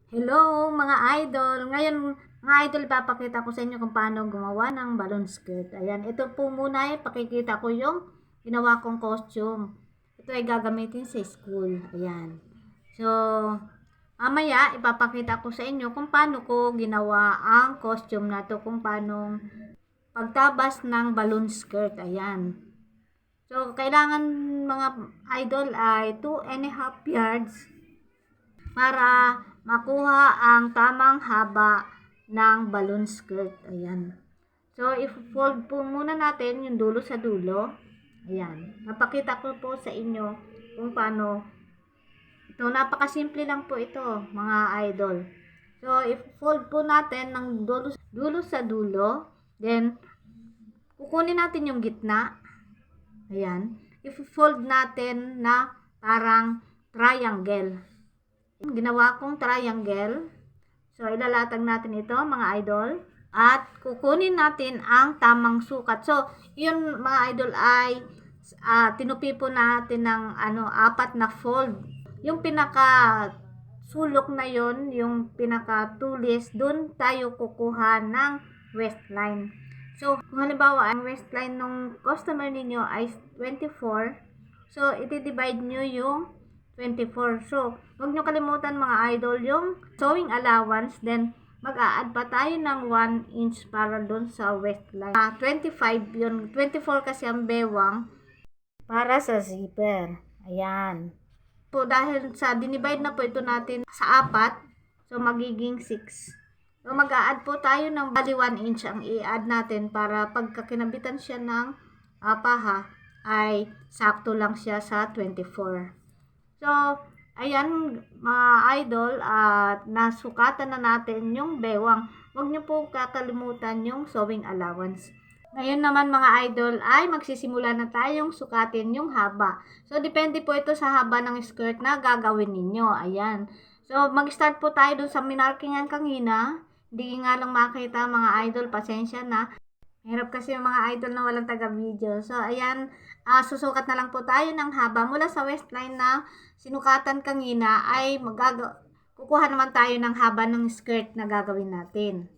Hello mga idol! Ngayon mga idol, ipapakita ko sa inyo kung paano gumawa ng balloon skirt. Ayan, ito po muna pakikita ko yung ginawa kong costume. Ito ay gagamitin sa school. Ayan. So, mamaya ipapakita ko sa inyo kung paano ko ginawa ang costume na to, kung paano pagtabas ng balloon skirt. Ayan. So, kailangan mga idol ay 2.5 yards para makuha ang tamang haba ng balloon skirt. Ayan. So, i-fold po muna natin yung dulo sa dulo. Ayan. Napakita ko po sa inyo kung paano. Ito, napakasimple lang po ito, mga idol. So, i-fold po natin ng dulo sa dulo. Then, kukunin natin yung gitna. Ayan. I-fold natin na parang triangle. Ginawa kong triangle. So, ilalatag natin ito, mga idol. At kukunin natin ang tamang sukat. So, yun mga idol ay tinupi po natin ng 4 na fold. Yung pinaka sulok na yon, yung pinaka tulis, dun tayo kukuha ng waistline. So, kung halimbawa, ang waistline ng customer ninyo ay 24, so, iti-divide nyo yung 24. So, huwag nyo kalimutan mga idol yung sewing allowance. Then, mag-a-add pa tayo ng 1 inch para doon sa waistline. 25 yun. 24 kasi ang bewang para sa zipper. Ayan. Po, dahil sa dinivide na po ito natin sa 4, so magiging 6. So, mag-a-add po tayo ng bali 1 inch ang i-add natin para pagkakinabitan siya ng paha ay sakto lang siya sa 24. So, ayan mga idol, at nasukatan na natin yung bewang. Huwag niyo po kakalimutan yung sewing allowance. Ngayon naman mga idol ay magsisimula na tayong sukatin yung haba. So, depende po ito sa haba ng skirt na gagawin ninyo. Ayan. So, mag-start po tayo dun sa minarkingan kanina. Hindi nga lang makita mga idol, pasensya na. Hirap kasi yung mga idol na walang taga-video. So, ayan, susukat na lang po tayo ng haba. Mula sa waistline na sinukatan kanina ay kukuha naman tayo ng haba ng skirt na gagawin natin.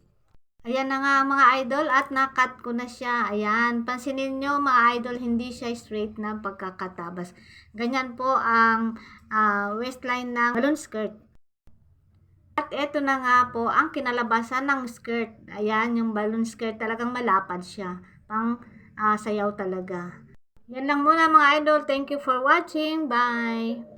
Ayan na nga mga idol, at na-cut ko na siya. Ayan, pansinin nyo mga idol, hindi siya straight na pagkakatabas. Ganyan po ang waistline ng balloon skirt. At eto na nga po ang kinalabasan ng skirt. Ayan, yung balloon skirt talagang malapad siya. Pang sayaw talaga. Yan lang muna mga idol. Thank you for watching. Bye!